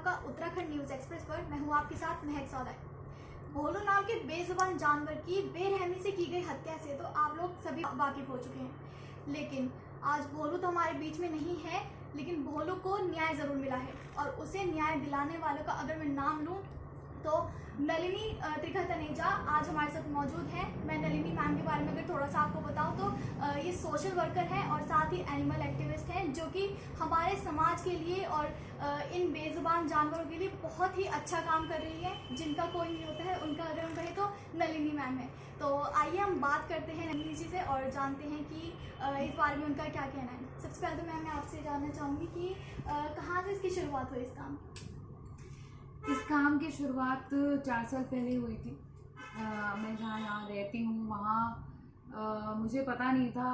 आपका Uttarakhand news express पर। मैं हूँ आपके साथ महक सौदा। भोलू नाम के बेजुबान जानवर की बेरहमी से की गई हत्या से तो आप लोग सभी वाकिफ हो चुके हैं, लेकिन आज भोलू तो हमारे बीच में नहीं है, लेकिन भोलू को न्याय ज़रूर मिला है। और उसे न्याय दिलाने वालों का अगर मैं नाम लूँ तो नलिनी त्रिखा तनेजा आज हमारे साथ मौजूद है। मैं नलिनी मैम के बारे में अगर थोड़ा सा आपको बताऊं तो ये सोशल वर्कर हैं और साथ ही एनिमल एक्टिविस्ट हैं, जो कि हमारे समाज के लिए और इन बेजुबान जानवरों के लिए बहुत ही अच्छा काम कर रही है। जिनका कोई नहीं होता है उनका अगर हम कहें तो नलिनी मैम है। तो आइए हम बात करते हैं नलिनी जी से और जानते हैं कि इस बारे में उनका क्या कहना है। सबसे पहले तो मैम मैं आपसे जानना चाहूँगी कि कहाँ से इसकी शुरुआत हुई इस काम की शुरुआत 4 साल पहले हुई थी। मैं जहाँ यहाँ रहती हूँ वहाँ मुझे पता नहीं था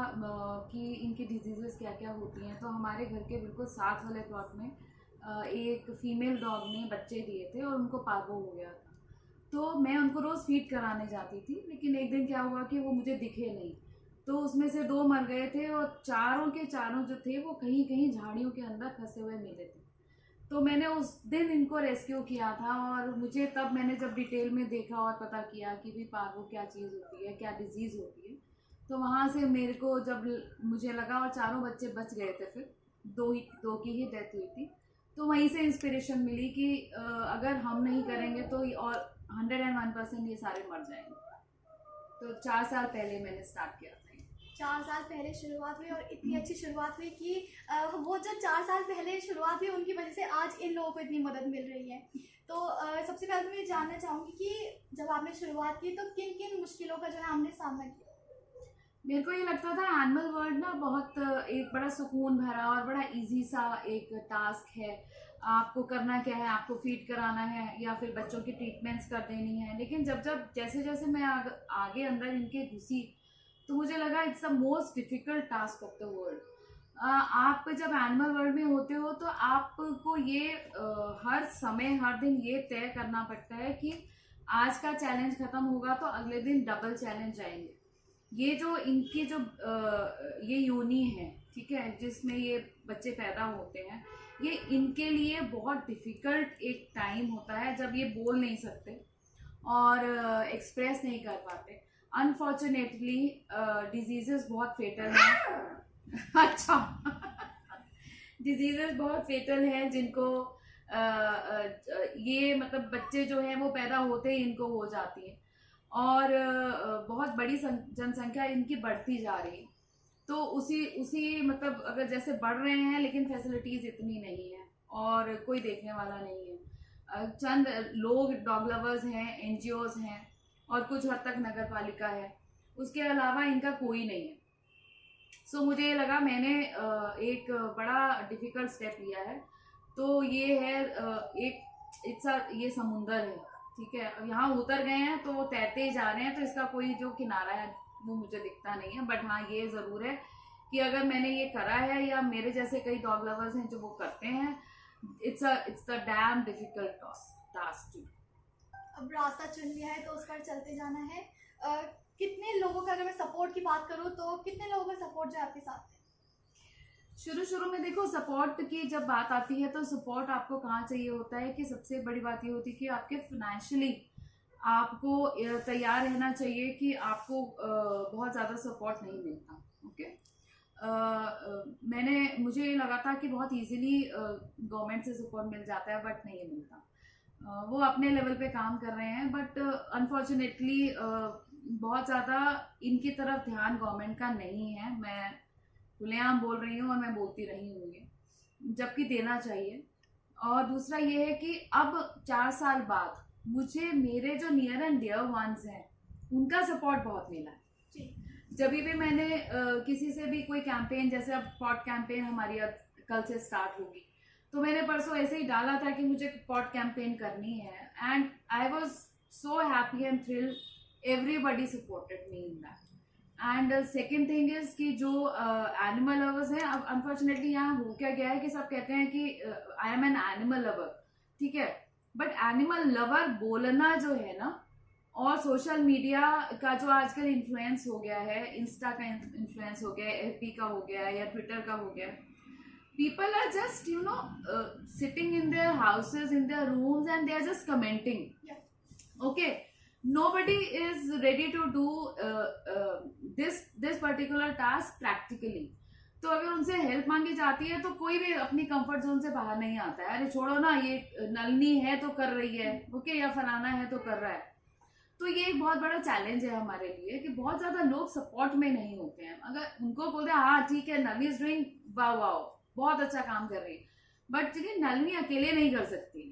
कि इनकी डिजीज़ेस क्या क्या होती हैं। तो हमारे घर के बिल्कुल साथ वाले प्लॉट में एक फ़ीमेल डॉग ने बच्चे दिए थे और उनको पार्वो हो गया था। तो मैं उनको रोज़ फीड कराने जाती थी, लेकिन एक दिन क्या हुआ कि वो मुझे दिखे नहीं। तो उसमें से 2 मर गए थे और चारों के चारों जो थे वो कहीं कहीं झाड़ियों के अंदर फंसे हुए मिले थे। तो मैंने उस दिन इनको रेस्क्यू किया था और मुझे तब मैंने जब डिटेल में देखा और पता किया कि भी पार्वो क्या चीज़ होती है, क्या डिजीज़ होती है, तो वहाँ से मेरे को जब मुझे लगा, और चारों बच्चे बच गए थे, फिर दो की ही डेथ हुई थी। तो वहीं से इंस्पिरेशन मिली कि अगर हम नहीं करेंगे तो और 101% ये सारे मर जाएंगे। तो 4 साल पहले मैंने स्टार्ट किया था। 4 साल पहले शुरुआत हुई और इतनी अच्छी शुरुआत हुई कि वो जो 4 साल पहले शुरुआत हुई उनकी वजह से आज इन लोगों को इतनी मदद मिल रही है। तो सबसे पहले तो मैं जानना चाहूँगी कि जब आपने शुरुआत की तो किन किन मुश्किलों का जो है हमने सामना किया? मेरे को ये लगता था एनिमल वर्ल्ड ना बहुत एक बड़ा सुकून भरा और बड़ा इजी सा एक टास्क है। आपको करना क्या है, आपको फीड कराना है या फिर बच्चों की ट्रीटमेंट्स कर देनी है। लेकिन जब जैसे जैसे मैं आगे अंदर इनके घुसी तो मुझे लगा it's the most difficult task of the world. आप जब एनिमल वर्ल्ड में होते हो तो आपको ये हर समय हर दिन ये तय करना पड़ता है कि आज का चैलेंज खत्म होगा तो अगले दिन डबल चैलेंज आएंगे। ये जो इनकी जो ये योनि है, ठीक है, जिसमें ये बच्चे पैदा होते हैं, ये इनके लिए बहुत डिफिकल्ट एक टाइम होता है जब ये बोल नहीं सकते और एक्सप्रेस नहीं कर पाते। अनफॉर्चुनेटली डिजीजेस बहुत फेटल हैं। अच्छा डिजीजेस बहुत फेटल हैं जिनको ये मतलब बच्चे जो हैं वो पैदा होते ही इनको हो जाती है और बहुत बड़ी जनसंख्या इनकी बढ़ती जा रही है। तो उसी मतलब अगर जैसे बढ़ रहे हैं लेकिन फैसिलिटीज़ इतनी नहीं है और कोई देखने वाला नहीं है। चंद लोग डॉग लवर्स हैं, NGOs हैं और कुछ हद तक नगर पालिका है, उसके अलावा इनका कोई नहीं है। सो मुझे ये लगा मैंने एक बड़ा डिफ़िकल्ट स्टेप लिया है। तो ये है ये समुंदर है, ठीक है। यहाँ उतर गए हैं तो वो तैरते ही जा रहे हैं, तो इसका कोई जो किनारा है वो मुझे दिखता नहीं है। बट हाँ, ये ज़रूर है कि अगर मैंने ये करा है या मेरे जैसे कई डॉग लवर्स हैं जो वो करते हैं, it's the damn difficult task too. अब रास्ता चुन लिया है तो उस पर चलते जाना है। कितने लोगों का, अगर मैं सपोर्ट की बात करूँ तो कितने लोगों का सपोर्ट जो आपके साथ है? शुरू में देखो, सपोर्ट की जब बात आती है तो सपोर्ट आपको कहाँ चाहिए होता है कि सबसे बड़ी बात ये होती है कि आपके फाइनेंशियली आपको तैयार रहना चाहिए कि आपको बहुत ज़्यादा सपोर्ट नहीं मिलता। ओके, मुझे ये लगा था कि बहुत इजीली गवर्नमेंट से सपोर्ट मिल जाता है, बट नहीं मिलता। वो अपने लेवल पे काम कर रहे हैं, बट अनफॉर्चुनेटली बहुत ज़्यादा इनकी तरफ ध्यान गवर्नमेंट का नहीं है। मैं खुलेआम बोल रही हूँ और मैं बोलती रही हूँ ये, जबकि देना चाहिए। और दूसरा ये है कि अब 4 साल बाद मुझे मेरे जो नियर एंड डियर वंस हैं उनका सपोर्ट बहुत मिला है। जब भी मैंने किसी से भी कोई कैंपेन, जैसे अब पॉट कैंपेन हमारी अब कल से स्टार्ट होगी, तो मैंने परसों ऐसे ही डाला था कि मुझे पॉट कैंपेन करनी है, and I was so happy and thrilled, everybody supported me in that. And second thing is कि जो एनिमल लवर्स हैं, अब अनफॉर्चुनेटली यहाँ हो क्या गया है कि सब कहते हैं कि I am an animal lover, ठीक है, बट एनिमल लवर बोलना जो है ना, और सोशल मीडिया का जो आजकल इन्फ्लुएंस हो गया है, इंस्टा का इन्फ्लुएंस हो गया है, FB का हो गया है या ट्विटर का हो गया है, people are just sitting in their houses, in their rooms, and they are just commenting. Yeah. Okay, nobody is ready to do this particular task practically. तो अगर उनसे हेल्प मांगी जाती है तो कोई भी अपनी कंफर्ट जोन से बाहर नहीं आता है। अरे छोड़ो ना, ये नलनी है तो कर रही है, ओके, या फलाना है तो कर रहा है। तो ये एक बहुत बड़ा चैलेंज है हमारे लिए कि बहुत ज्यादा लोग सपोर्ट में नहीं होते हैं। अगर उनको बोलते हैं हाँ ठीक है, Nalini is doing wow wow, बहुत अच्छा काम कर रही है, बट ठीक नलनी अकेले नहीं कर सकती,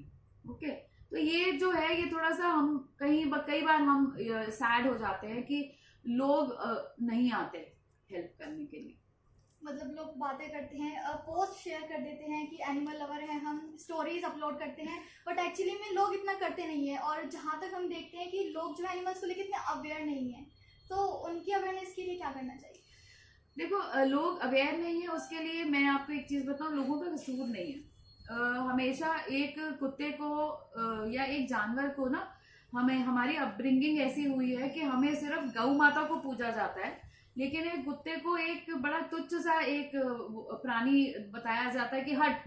ओके। तो ये जो है, ये थोड़ा सा हम कई बार हम सैड हो जाते हैं कि लोग नहीं आते हेल्प करने के लिए। मतलब लोग बातें करते हैं, पोस्ट शेयर कर देते हैं कि एनिमल लवर हैं हम, स्टोरीज अपलोड करते हैं, बट एक्चुअली में लोग इतना करते नहीं है। और जहाँ तक हम देखते हैं कि लोग जो एनिमल्स को लेकर इतने अवेयर नहीं है, तो उनकी अवेयरनेस के लिए क्या करना चाहिए? देखो, लोग अवेयर नहीं है, उसके लिए मैं आपको एक चीज बताऊं, लोगों का कसूर नहीं है। हमेशा एक कुत्ते को या एक जानवर को ना, हमें हमारी अपब्रिंगिंग ऐसी हुई है कि हमें सिर्फ गौ माता को पूजा जाता है, लेकिन एक कुत्ते को एक बड़ा तुच्छ सा एक प्राणी बताया जाता है कि हट,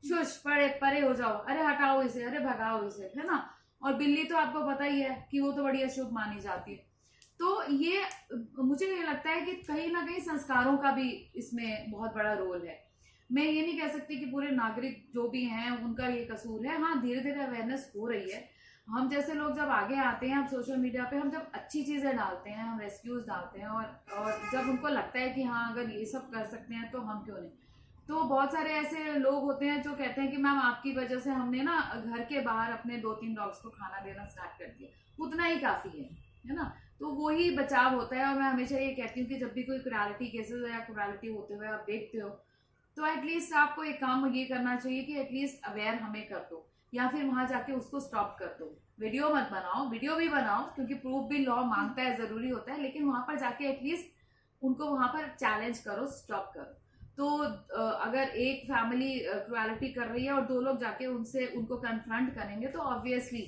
शुश, परे हो जाओ, अरे हटाओ इसे, अरे भगाओ इसे, है ना। और बिल्ली तो आपको पता ही है कि वो तो बड़ी अशुभ मानी जाती है। तो ये मुझे ये लगता है कि कहीं ना कहीं संस्कारों का भी इसमें बहुत बड़ा रोल है। मैं ये नहीं कह सकती कि पूरे नागरिक जो भी हैं उनका ये कसूर है। हाँ, धीरे धीरे अवेयरनेस हो रही है। हम जैसे लोग जब आगे आते हैं, हम सोशल मीडिया पे हम जब अच्छी चीजें डालते हैं, हम रेस्क्यूज डालते हैं, और जब उनको लगता है कि हाँ अगर ये सब कर सकते हैं तो हम क्यों नहीं। तो बहुत सारे ऐसे लोग होते हैं जो कहते हैं कि मैम आपकी वजह से हमने ना घर के बाहर अपने 2-3 डॉग्स को खाना देना स्टार्ट कर दिया, उतना ही काफी है ना। तो वही बचाव होता है। और मैं हमेशा ये कहती हूँ कि जब भी कोई क्रुएलिटी केसेस या क्रुएलिटी होते हुए आप देखते हो, तो एटलीस्ट आपको एक काम ये करना चाहिए कि एटलीस्ट अवेयर हमें कर दो, या फिर वहां जाके उसको स्टॉप कर दो। वीडियो मत बनाओ, वीडियो भी बनाओ क्योंकि प्रूफ भी लॉ मांगता है, जरूरी होता है, लेकिन वहां पर जाके एटलीस्ट उनको वहां पर चैलेंज करो, स्टॉप करो। तो अगर एक फैमिली क्रुएलिटी कर रही है और 2 लोग जाके उनको कन्फ्रंट करेंगे तो ऑब्वियसली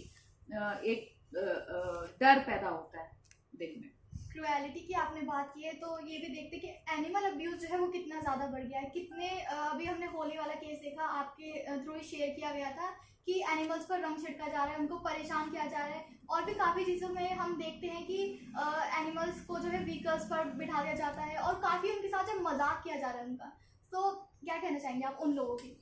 एक डर पैदा होता है दिल में। क्रुएलिटी की आपने बात की है, तो ये भी देखते कि एनिमल अब्यूज जो है वो कितना ज़्यादा बढ़ गया है। कितने अभी हमने होली वाला केस देखा, आपके थ्रू शेयर किया गया था कि एनिमल्स पर रंग छिड़का जा रहा है, उनको परेशान किया जा रहा है। और भी काफ़ी चीज़ों में हम देखते हैं कि एनिमल्स को जो है व्हीकल्स पर बिठा दिया जाता है और काफ़ी उनके साथ जो मजाक किया जा रहा है उनका। तो क्या कहना चाहेंगे आप उन लोगों की?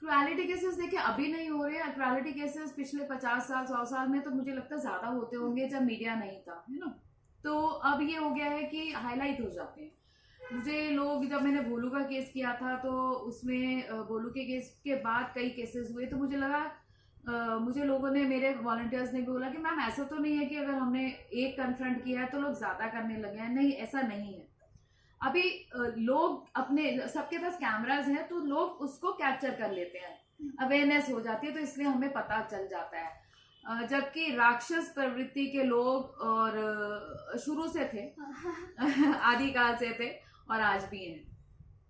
क्रुएलिटी केसेस देखिए अभी नहीं हो रहे हैं। क्रुएलिटी केसेस पिछले 50 साल 100 साल में तो मुझे लगता है ज्यादा होते होंगे जब मीडिया नहीं था, है ना। तो अब ये हो गया है कि हाईलाइट हो जाते हैं। मुझे लोग, जब मैंने भोलू का केस किया था तो उसमें भोलू के केस के बाद कई केसेस हुए, तो मुझे लगा मुझे लोगों ने, मेरे वॉलंटियर्स ने भी बोला कि मैम ऐसा तो नहीं है कि अगर हमने एक कन्फ्रंट किया है तो लोग ज्यादा करने लगे हैं। नहीं, ऐसा नहीं है। अभी लोग अपने, सबके पास कैमराज हैं तो लोग उसको कैप्चर कर लेते हैं, अवेयरनेस हो जाती है, तो इसलिए हमें पता चल जाता है। जबकि राक्षस प्रवृत्ति के लोग और शुरू से थे आदिकाल से थे और आज भी हैं।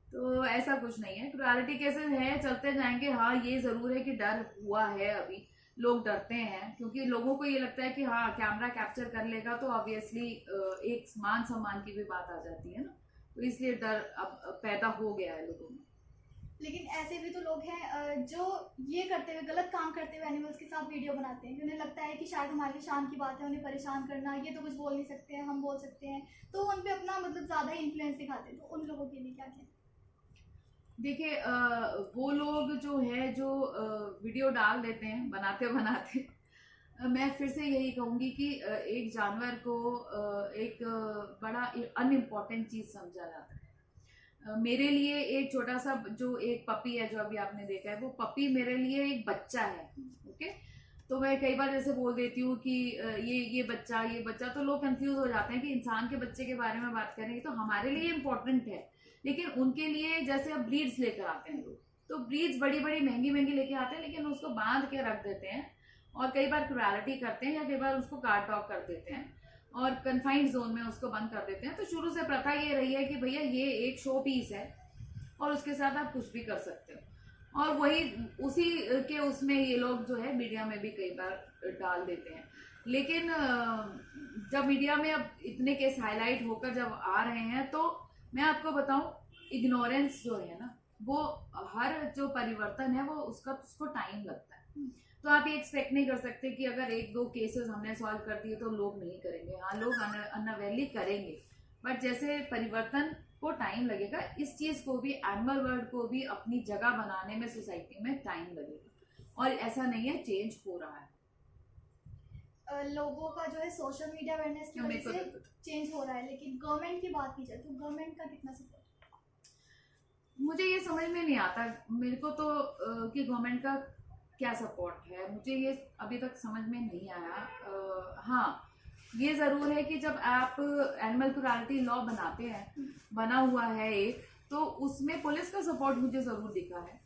तो ऐसा कुछ नहीं है। क्रुएलिटी केसेस हैं, चलते जाएंगे। हाँ, ये जरूर है कि डर हुआ है, अभी लोग डरते हैं क्योंकि लोगों को ये लगता है कि हाँ कैमरा कैप्चर कर लेगा तो ऑब्वियसली एक मान सम्मान की भी बात आ जाती है ना, तो इसलिए डर अब पैदा हो गया है लोगों में। लेकिन ऐसे भी तो लोग हैं जो ये करते हुए, गलत काम करते हुए एनिमल्स के साथ वीडियो बनाते हैं। उन्हें लगता है कि शायद हमारी शान की बात है उन्हें परेशान करना, ये तो कुछ बोल नहीं सकते हैं, हम बोल सकते हैं, तो उन पे अपना मतलब ज़्यादा इन्फ्लुएंस दिखाते हैं। तो उन लोगों के लिए क्या कहना? देखिए, वो लोग जो है जो वीडियो डाल देते हैं बनाते बनाते, मैं फिर से यही कहूँगी कि एक जानवर को एक बड़ा अनइम्पॉर्टेंट चीज़ समझा जाता है। मेरे लिए एक छोटा सा जो एक पपी है जो अभी आपने देखा है, वो पपी मेरे लिए एक बच्चा है, ओके। तो मैं कई बार जैसे बोल देती हूँ कि ये बच्चा, तो लोग कंफ्यूज हो जाते हैं कि इंसान के बच्चे के बारे में बात करेंगे तो हमारे लिए इम्पोर्टेंट है, लेकिन उनके लिए जैसे अब ब्रीड्स लेकर आते हैं लोग, तो ब्रीड्स बड़ी बड़ी महंगी लेके आते हैं, लेकिन उसको बांध के रख देते हैं और कई बार क्रुएलिटी करते हैं या कई बार उसको गार्ड डॉग कर देते हैं और कन्फाइंड जोन में उसको बंद कर देते हैं। तो शुरू से प्रथा ये रही है कि भैया ये एक शो पीस है और उसके साथ आप कुछ भी कर सकते हो, और वही उसी के उसमें ये लोग जो है मीडिया में भी कई बार डाल देते हैं। लेकिन जब मीडिया में अब इतने केस हाईलाइट होकर जब आ रहे हैं, तो मैं आपको बताऊं, इग्नोरेंस जो है ना, वो हर जो परिवर्तन है वो उसको टाइम लगता है। तो आप ये एक्सपेक्ट नहीं कर सकते कि अगर एक दो केसेस हमने सॉल्व कर दिए तो लोग नहीं करेंगे। हाँ, लोग अनअवेयरली करेंगे, बट जैसे परिवर्तन को टाइम लगेगा, इस चीज को भी, एनिमल वर्ल्ड को भी अपनी जगह बनाने में सोसाइटी में टाइम लगेगा। और ऐसा नहीं है, चेंज हो रहा है। लोगों का जो है सोशल मीडिया अवेयरनेस की वजह से चेंज हो रहा है, लेकिन गवर्नमेंट की बात की जाए तो गवर्नमेंट का कितना सपोर्ट? मुझे ये समझ में नहीं आता मेरे को तो कि गवर्नमेंट का क्या सपोर्ट है, मुझे ये अभी तक समझ में नहीं आया। हाँ, ये जरूर है कि जब आप एनिमल क्रुएल्टी लॉ बनाते हैं, बना हुआ है एक, तो उसमें पुलिस का सपोर्ट मुझे जरूर दिखा है।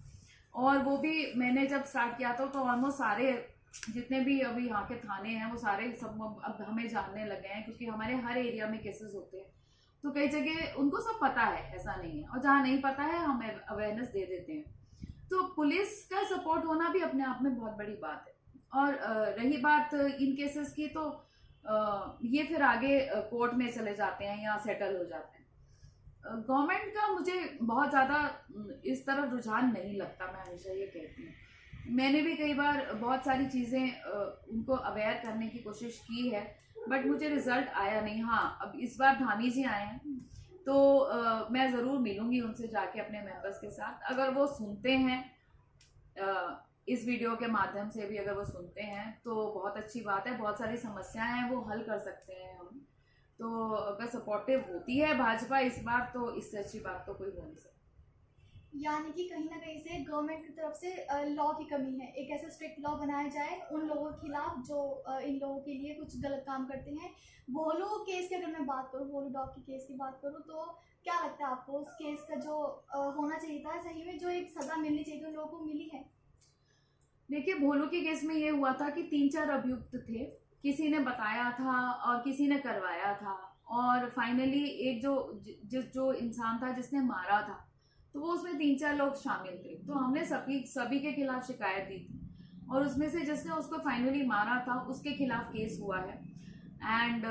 और वो भी मैंने जब स्टार्ट किया था तो ऑलमोस्ट सारे जितने भी अभी यहाँ के थाने हैं वो सारे सब अब हमें जानने लगे हैं, क्योंकि हमारे हर एरिया में केसेस होते हैं। तो कई जगह उनको सब पता है, ऐसा नहीं है, और जहाँ नहीं पता है हम अवेयरनेस दे देते हैं। तो पुलिस का सपोर्ट होना भी अपने आप में बहुत बड़ी बात है। और रही बात इन केसेस की, तो ये फिर आगे कोर्ट में चले जाते हैं या सेटल हो जाते हैं। गवर्नमेंट का मुझे बहुत ज़्यादा इस तरफ रुझान नहीं लगता, मैं हमेशा ये कहती हूँ। मैंने भी कई बार बहुत सारी चीज़ें उनको अवेयर करने की कोशिश की है, बट मुझे रिजल्ट आया नहीं। हाँ, अब इस बार धामी जी आए हैं तो मैं ज़रूर मिलूंगी उनसे जाके अपने मेंबर्स के साथ। अगर वो सुनते हैं इस वीडियो के माध्यम से भी, अगर वो सुनते हैं तो बहुत अच्छी बात है। बहुत सारी समस्याएं हैं वो हल कर सकते हैं हम। तो अगर सपोर्टिव होती है भाजपा इस बार, तो इससे अच्छी बात तो कोई हो नहीं सकती। यानी कि कहीं ना कहीं से गवर्नमेंट की तरफ से लॉ की कमी है। एक ऐसा स्ट्रिक्ट लॉ बनाया जाए उन लोगों के खिलाफ जो इन लोगों के लिए कुछ गलत काम करते हैं। भोलू केस की अगर मैं बात करूँ, भोलू डॉग की केस की बात करूँ, तो क्या लगता है आपको उस केस का जो होना चाहिए था, सही में जो एक सज़ा मिलनी चाहिए थी उन लोगों को, मिली है? देखिए, भोलू के केस में ये हुआ था कि 3-4 अभियुक्त थे, किसी ने बताया था और किसी ने करवाया था, और फाइनली एक जो इंसान था जिसने मारा था, तो वो उसमें 3-4 लोग शामिल थे। तो हमने सभी के खिलाफ शिकायत दी थी, और उसमें से जिसने उसको फाइनली मारा था उसके खिलाफ केस हुआ है। एंड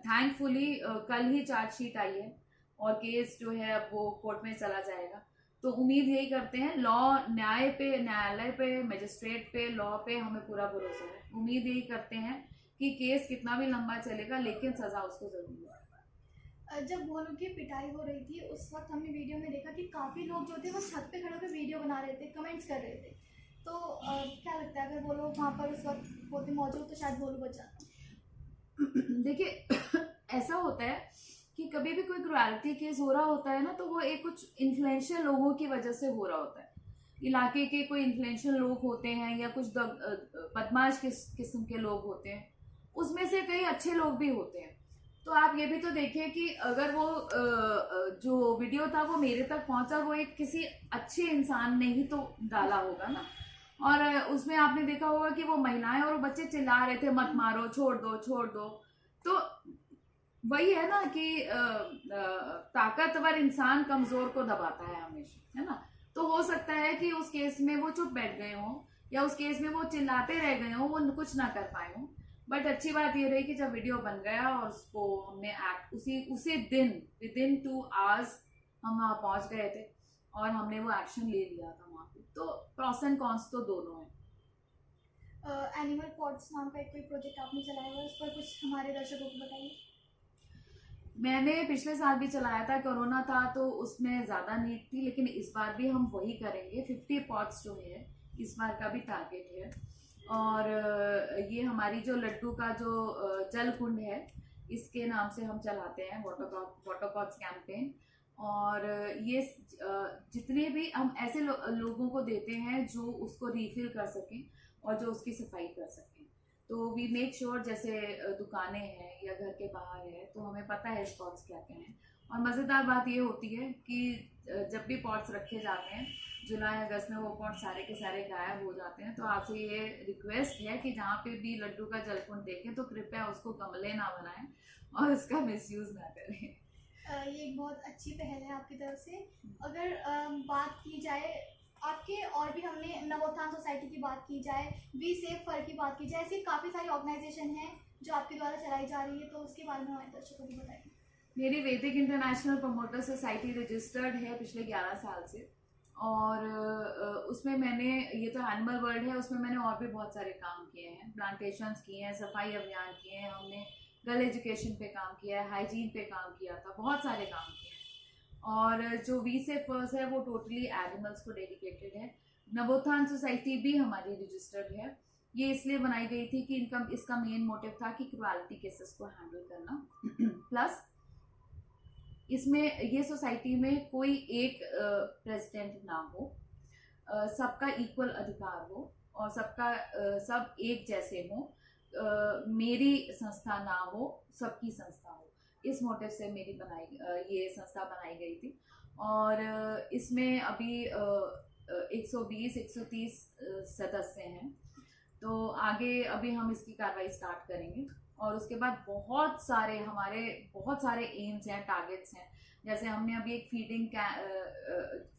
थैंकफुली कल ही चार्जशीट आई है और केस जो है अब वो कोर्ट में चला जाएगा। तो उम्मीद यही करते हैं, न्यायालय पे, मजिस्ट्रेट पे, लॉ पे हमें पूरा भरोसा है। उम्मीद यही करते हैं कि केस कितना भी लंबा चलेगा लेकिन सजा उसको जरूर होगी। जब भोलू की पिटाई हो रही थी उस वक्त हमने वीडियो में देखा कि काफ़ी लोग जो थे वो छत पे खड़े होकर वीडियो बना रहे थे, कमेंट्स कर रहे थे। तो क्या लगता है अगर वो लोग वहाँ पर उस वक्त होते मौजूद तो शायद भोलू बच जाता? देखिए, ऐसा होता है कि कभी भी कोई क्रुएल्टी केस हो रहा होता है ना, तो वो एक कुछ इन्फ्लुएंशियल लोगों की वजह से हो रहा होता है। इलाके के कोई इन्फ्लुएंशियल लोग होते हैं या कुछ बदमाश किस्म के लोग होते हैं, उसमें से कई अच्छे लोग भी होते हैं। तो आप ये भी तो देखिए कि अगर वो जो वीडियो था वो मेरे तक पहुंचा, वो एक किसी अच्छे इंसान ने ही तो डाला होगा ना। और उसमें आपने देखा होगा कि वो महिलाएं और बच्चे चिल्ला रहे थे, मत मारो, छोड़ दो, छोड़ दो। तो वही है ना कि ताकतवर इंसान कमजोर को दबाता है हमेशा, है ना। तो हो सकता है कि उस केस में वो चुप बैठ गए हों, या उस केस में वो चिल्लाते रह गए हों, वो कुछ ना कर पाए हों। बट अच्छी बात ये रही कि जब वीडियो बन गया और उसको हमने उसी दिन विदिन 2 आवर्स हम वहाँ पहुँच गए थे और हमने वो एक्शन ले लिया था वहाँ पे। तो प्रॉस एंड कॉन्स तो दोनों हैं। एनिमल कॉर्ट्स नाम का एक कोई प्रोजेक्ट आपने चलाया हुआ है, उस पर कुछ हमारे दर्शकों को बताइए। मैंने पिछले साल भी चलाया था, कोरोना था तो उसमें ज़्यादा नीड थी, लेकिन इस बार भी हम वही करेंगे। 50 पॉट्स जो है इस बार का भी टारगेट है। और ये हमारी जो लड्डू का जो जल कुंड है, इसके नाम से हम चलाते हैं वाटर पॉट्स कैंपेन। और ये जितने भी हम ऐसे लोगों को देते हैं जो उसको रिफिल कर सकें और जो उसकी सफाई कर सकें। तो वी मेक श्योर, जैसे दुकानें हैं या घर के बाहर है, तो हमें पता है स्पॉट्स क्या क्या हैं। और मज़ेदार बात ये होती है कि जब भी पॉट्स रखे जाते हैं जुलाई अगस्त में, वो पॉट सारे के सारे गायब हो जाते हैं। तो आपसे ये रिक्वेस्ट है कि जहाँ पे भी लड्डू का जलकुंड देखें तो कृपया उसको गमले ना बनाएं और उसका मिसयूज ना करें। ये एक बहुत अच्छी पहल है आपकी तरफ से। अगर बात की जाए आपके, और भी हमने नवोत्थान सोसाइटी की बात की जाए, वी सेफ फर की बात की जाए, ऐसी काफ़ी सारी ऑर्गेनाइजेशन हैं जो आपके द्वारा चलाई जा रही है, तो उसके बारे में हमारे दर्शकों को बताइए। मेरी वैदिक इंटरनेशनल प्रमोटर सोसाइटी रजिस्टर्ड है पिछले 11 साल से, और उसमें मैंने, ये तो एनिमल वर्ल्ड है, उसमें मैंने और भी बहुत सारे काम किए हैं, प्लांटेशंस किए हैं, सफाई अभियान किए हैं, हमने गर्ल एजुकेशन पे काम किया है, हाइजीन पे काम किया था, बहुत सारे काम किए हैं। और जो वी से फर्स्ट है वो टोटली एनिमल्स को डेडिकेटेड है। नवोत्थान सोसाइटी भी हमारी रजिस्टर्ड है। ये इसलिए बनाई गई थी कि इसका मेन मोटिव था कि क्रुएल्टी केसेस को हैंडल करना प्लस इसमें ये सोसाइटी में कोई एक प्रेसिडेंट ना हो, सबका इक्वल अधिकार हो और सब एक जैसे हो, मेरी संस्था ना हो, सबकी संस्था हो। इस मोटिव से ये संस्था बनाई गई थी। और इसमें अभी 120-130 सदस्य हैं। तो आगे अभी हम इसकी कार्रवाई स्टार्ट करेंगे, और उसके बाद हमारे बहुत सारे एम्स हैं, टारगेट्स हैं। जैसे हमने अभी एक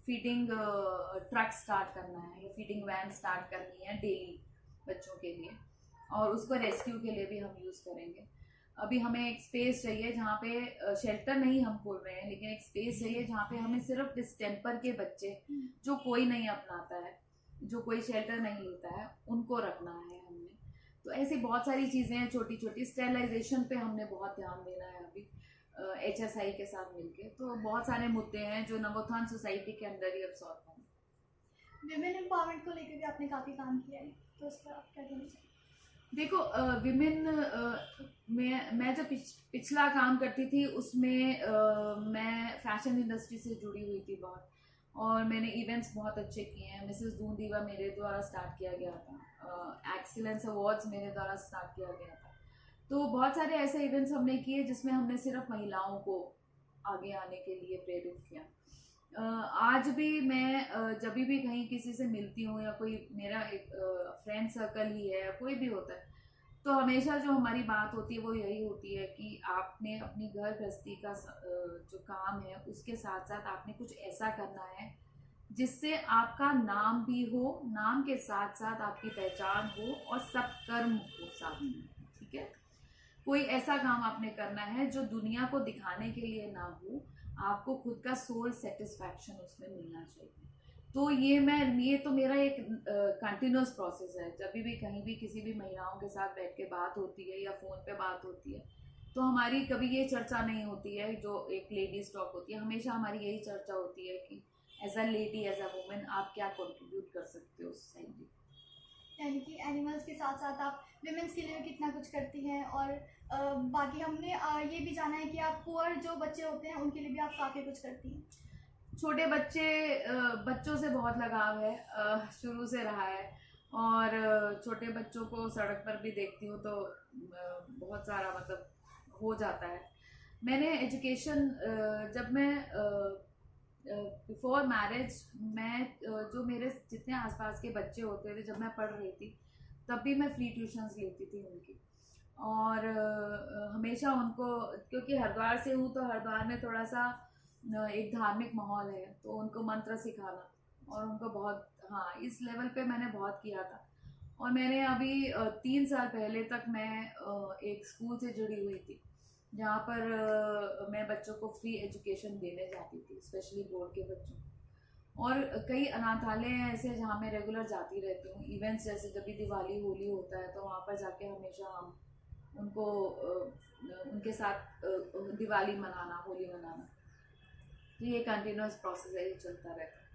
फीडिंग ट्रक स्टार्ट करना है, या फीडिंग वैन स्टार्ट करनी है डेली बच्चों के लिए, और उसको रेस्क्यू के लिए भी हम यूज़ करेंगे। अभी हमें एक स्पेस चाहिए जहाँ पे शेल्टर नहीं हम खोल रहे हैं, लेकिन एक स्पेस चाहिए जहाँ पे हमें सिर्फ डिस्टेम्पर के बच्चे जो कोई नहीं अपनाता है, जो कोई शेल्टर नहीं लेता है, उनको रखना है हमने। तो ऐसी बहुत सारी चीज़ें हैं छोटी छोटी। स्टेरिलाइजेशन पे हमने बहुत ध्यान देना है अभी HSI के साथ मिलके। तो बहुत सारे मुद्दे हैं जो नवोत्थान सोसाइटी के अंदर ही अब सॉल्व होंगे। विमेन एम्पावरमेंट को लेकर भी आपने काफ़ी काम किया है, तो उस पर आप क्या कहना चाहिए? देखो, मैं जब पिछला काम करती थी उसमें मैं फैशन इंडस्ट्री से जुड़ी हुई थी बहुत, और मैंने इवेंट्स बहुत अच्छे किए हैं। मिसेस दून दीवा मेरे द्वारा स्टार्ट किया गया था, एक्सीलेंस अवार्ड्स मेरे द्वारा स्टार्ट किया गया था। तो बहुत सारे ऐसे इवेंट्स हमने किए जिसमें हमने सिर्फ महिलाओं को आगे आने के लिए प्रेरित किया। आज भी मैं जब भी कहीं किसी से मिलती हूँ, या कोई मेरा एक फ्रेंड सर्कल ही है या कोई भी होता है, तो हमेशा जो हमारी बात होती है वो यही होती है कि आपने अपनी घर गृहस्थी का जो काम है उसके साथ साथ आपने कुछ ऐसा करना है जिससे आपका नाम भी हो, नाम के साथ साथ आपकी पहचान हो और सत्कर्म हो साथ में। ठीक है, कोई ऐसा काम आपने करना है जो दुनिया को दिखाने के लिए ना हो, आपको खुद का सोल सेटिस्फैक्शन उसमें मिलना चाहिए। तो ये तो मेरा एक कंटिन्यूस प्रोसेस है। जब भी कहीं भी किसी भी महिलाओं के साथ बैठ के बात होती है या फ़ोन पे बात होती है, तो हमारी कभी ये चर्चा नहीं होती है जो एक लेडीज टॉक होती है। हमेशा हमारी यही चर्चा होती है कि as a lady, as a women, आप क्या कंट्रीब्यूट कर सकते हो सोसाइटी। यानी कि एनिमल्स के साथ साथ आप विमेंस के लिए कितना कुछ करती हैं, और बाकी हमने ये भी जाना है कि आप पुअर जो बच्चे होते हैं उनके लिए भी आप काफ़ी कुछ करती हैं। छोटे बच्चों से बहुत लगाव है, शुरू से रहा है, और छोटे बच्चों को सड़क पर भी देखती हूँ तो बहुत सारा मतलब हो जाता है। मैंने एजुकेशन जब मैं बिफोर मैरिज, मैं जो मेरे जितने आसपास के बच्चे होते थे जब मैं पढ़ रही थी, तब भी मैं फ्री ट्यूशन्स लेती थी उनकी। और हमेशा उनको, क्योंकि हरिद्वार से हूँ तो हरिद्वार में थोड़ा सा एक धार्मिक माहौल है, तो उनको मंत्र सिखाना और उनको बहुत, हाँ, इस लेवल पे मैंने बहुत किया था। और मैंने अभी 3 साल पहले तक मैं एक स्कूल से जुड़ी हुई थी जहाँ पर मैं बच्चों को फ्री एजुकेशन देने जाती थी, स्पेशली बोर्ड के बच्चों को। और कई अनाथालय हैं ऐसे जहाँ मैं रेगुलर जाती रहती हूँ। इवेंट्स जैसे जब भी दिवाली होली होता है तो वहाँ पर जाके हमेशा हम उनको उनके साथ दिवाली मनाना, होली मनाना, तो ये कंटिन्यूस प्रोसेस है, ये चलता रहता है।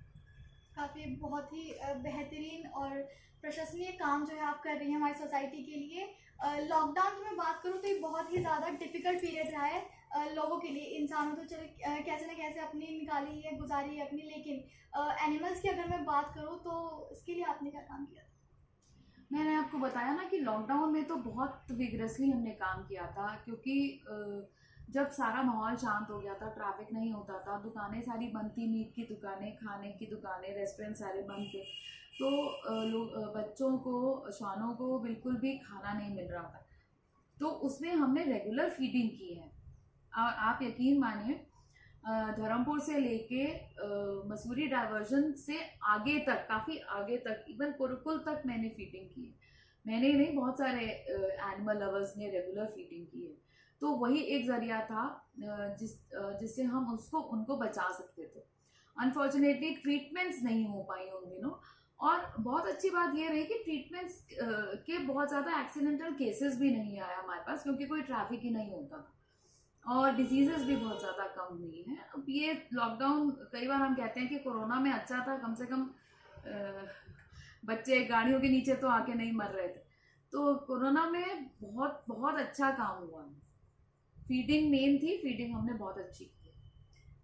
काफ़ी बहुत ही बेहतरीन और प्रशंसनीय काम जो है आप कर रही हैं हमारी सोसाइटी के लिए। लॉकडाउन की मैं बात करूँ तो ये बहुत ही ज़्यादा डिफ़िकल्ट पीरियड रहा है लोगों के लिए। इंसानों तो चले कैसे ना कैसे अपनी निकाली है, गुजारी है अपनी, लेकिन एनिमल्स की अगर मैं बात करूँ तो इसके लिए आपने क्या काम किया था? मैंने आपको बताया ना कि लॉकडाउन में तो बहुत विग्रेसली हमने काम किया था, क्योंकि जब सारा माहौल शांत हो गया था, ट्रैफिक नहीं होता था, दुकानें सारी बंद थी, मीट की दुकानें, खाने की दुकानें, रेस्टोरेंट सारे बंद थे, तो बच्चों को, श्वानों को बिल्कुल भी खाना नहीं मिल रहा था। तो उसमें हमने रेगुलर फीडिंग की है, और आप यकीन मानिए धर्मपुर से लेके मसूरी डाइवर्जन से आगे तक, काफ़ी आगे तक, इवन कुरुकुल तक मैंने फीडिंग की है। मैंने नहीं, बहुत सारे एनिमल लवर्स ने रेगुलर फीडिंग की है। तो वही एक जरिया था जिससे हम उनको बचा सकते थे। अनफॉर्चुनेटली ट्रीटमेंट्स नहीं हो पाई उन दिनों, और बहुत अच्छी बात ये रही कि ट्रीटमेंट्स के बहुत ज़्यादा एक्सीडेंटल केसेस भी नहीं आया हमारे पास, क्योंकि कोई ट्रैफिक ही नहीं होता था, और डिजीजेस भी बहुत ज़्यादा कम हुई हैं। अब ये लॉकडाउन, कई बार हम कहते हैं कि कोरोना में अच्छा था, कम से कम बच्चे गाड़ियों के नीचे तो आके नहीं मर रहे थे। तो कोरोना में बहुत बहुत अच्छा काम हुआ। फीडिंग मेन थी, फीडिंग हमने बहुत अच्छी की।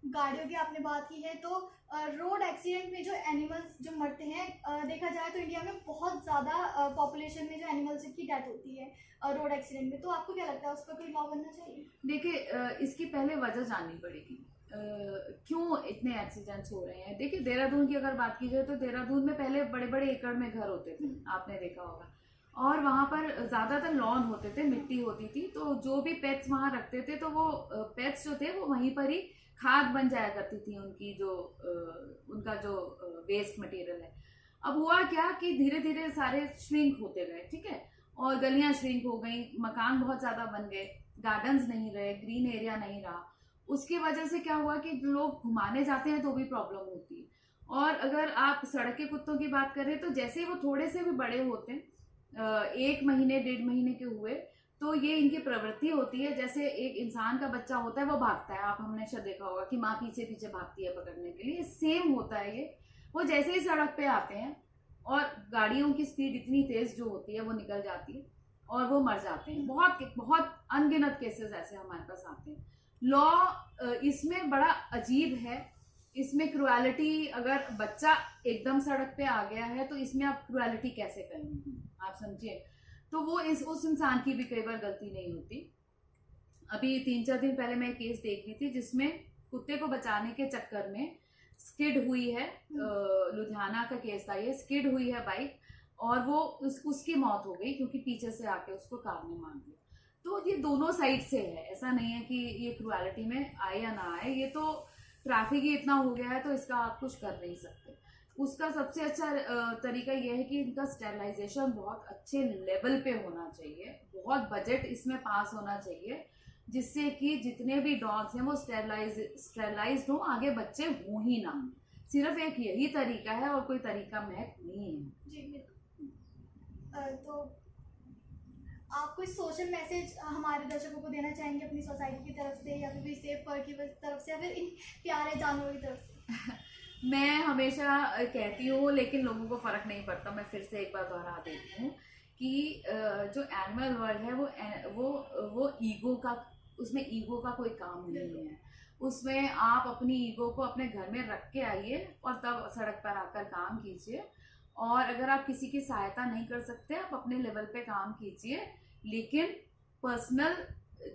गाड़ियों की आपने बात की है, तो रोड एक्सीडेंट में जो एनिमल्स जो मरते हैं, देखा जाए तो इंडिया में बहुत ज़्यादा पॉपुलेशन में जो एनिमल्स की डेथ होती है रोड एक्सीडेंट में, तो आपको क्या लगता है उस पर कोई लॉ बनना चाहिए? देखिए, इसकी पहले वजह जाननी पड़ेगी, क्यों इतने एक्सीडेंट्स हो रहे हैं। देखिए, देहरादून की अगर बात की जाए तो देहरादून में पहले बड़े बड़े एकड़ में घर होते थे, आपने देखा होगा, और वहाँ पर ज़्यादातर लॉन होते थे, मिट्टी होती थी, तो जो भी पेट्स वहाँ रखते थे तो वो पेट्स जो थे वो वहीं पर ही खाद बन जाया करती थी उनकी, उनका जो वेस्ट मटेरियल है। अब हुआ क्या कि धीरे धीरे सारे श्रिंक होते गए, ठीक है, और गलियां श्रिंक हो गई, मकान बहुत ज़्यादा बन गए, गार्डन्स नहीं रहे, ग्रीन एरिया नहीं रहा। उसकी वजह से क्या हुआ कि लोग घुमाने जाते हैं तो भी प्रॉब्लम होती है। और अगर आप सड़क के कुत्तों की बात करें तो जैसे ही वो थोड़े से भी बड़े होते हैं, 1 महीने 1.5 महीने के हुए, तो ये इनकी प्रवृत्ति होती है, जैसे एक इंसान का बच्चा होता है वो भागता है, आप हमने शायद देखा होगा कि माँ पीछे पीछे भागती है पकड़ने के लिए, सेम होता है ये। वो जैसे ही सड़क पे आते हैं और गाड़ियों की स्पीड इतनी तेज जो होती है वो निकल जाती है और वो मर जाते हैं। बहुत बहुत अनगिनत केसेस ऐसे हमारे पास आते हैं। लॉ इसमें बड़ा अजीब है, इसमें क्रुएलिटी, अगर बच्चा एकदम सड़क पे आ गया है तो इसमें आप क्रुएलिटी कैसे करेंगे, आप समझिए। तो वो उस इंसान की भी कई बार गलती नहीं होती। अभी 3-4 दिन पहले मैं एक केस देख रही थी जिसमें कुत्ते को बचाने के चक्कर में स्किड हुई है, लुधियाना का केस था ये, स्किड हुई है बाइक, और वो उसकी मौत हो गई क्योंकि पीछे से आके उसको कार ने मार दिया। तो ये दोनों साइड से है, ऐसा नहीं है कि ये क्रुएलिटी में आए या ना आए, ये तो ट्रैफिक ही इतना हो गया है तो इसका आप कुछ कर नहीं सकते। उसका सबसे अच्छा तरीका यह है कि इनका स्टेरिलाइजेशन बहुत अच्छे लेवल पे होना चाहिए, बहुत बजट इसमें पास होना चाहिए, जिससे कि जितने भी डॉग्स हैं वो स्टेरिलाइज्ड हो, आगे बच्चे हों ही ना। सिर्फ एक यही तरीका है और कोई तरीका महक नहीं है। जी बिल्कुल। तो आप कोई सोशल मैसेज हमारे दर्शकों को देना चाहेंगे अपनी सोसाइटी की तरफ से, या फिर सेफ फर की तरफ से, या फिर इन प्यारे जानवरों की तरफ से? मैं हमेशा कहती हूँ, लेकिन लोगों को फर्क नहीं पड़ता, मैं फिर से एक बार दोहरा देती हूँ कि जो एनिमल वर्ल्ड है वो ईगो का, उसमें ईगो का कोई काम नहीं है। उसमें आप अपनी ईगो को अपने घर में रख के आइए और तब सड़क पर आकर काम कीजिए। और अगर आप किसी की सहायता नहीं कर सकते, आप अपने लेवल पे काम कीजिए, लेकिन पर्सनल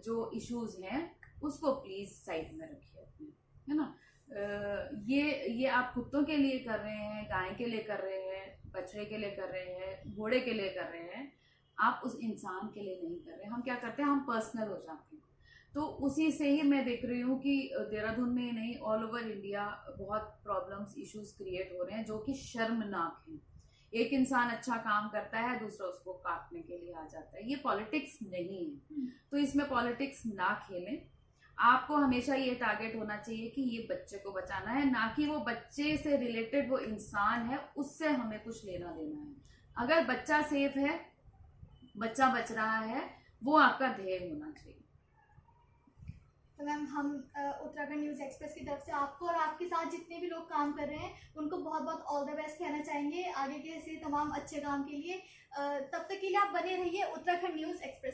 जो इश्यूज हैं उसको प्लीज साइड में रखिए अपने, है ना। ये आप कुत्तों के लिए कर रहे हैं, गाय के लिए कर रहे हैं, बछड़े के लिए कर रहे हैं, घोड़े के लिए कर रहे हैं, आप उस इंसान के लिए नहीं कर रहे। हम क्या करते हैं, हम पर्सनल हो जाते हैं। तो उसी से ही मैं देख रही हूँ कि देहरादून में ही नहीं, ऑल ओवर इंडिया बहुत प्रॉब्लम्स, इश्यूज क्रिएट हो रहे हैं जो कि शर्मनाक हैं। एक इंसान अच्छा काम करता है, दूसरा उसको काटने के लिए आ जाता है। ये पॉलिटिक्स नहीं है, तो इसमें पॉलिटिक्स ना खेलें। आपको हमेशा ये टारगेट होना चाहिए कि ये बच्चे को बचाना है, ना कि वो बच्चे से रिलेटेड वो इंसान है उससे हमें कुछ लेना देना है। अगर बच्चा सेफ है, बच्चा बच रहा है, वो आपका ध्येय होना चाहिए। तो मैम, हम उत्तराखंड न्यूज़ एक्सप्रेस की तरफ से आपको और आपके साथ जितने भी लोग काम कर रहे हैं उनको बहुत बहुत ऑल द बेस्ट कहना चाहेंगे आगे के ऐसे तमाम अच्छे काम के लिए। तब तक के लिए आप बने रहिए उत्तराखंड न्यूज़ एक्सप्रेस।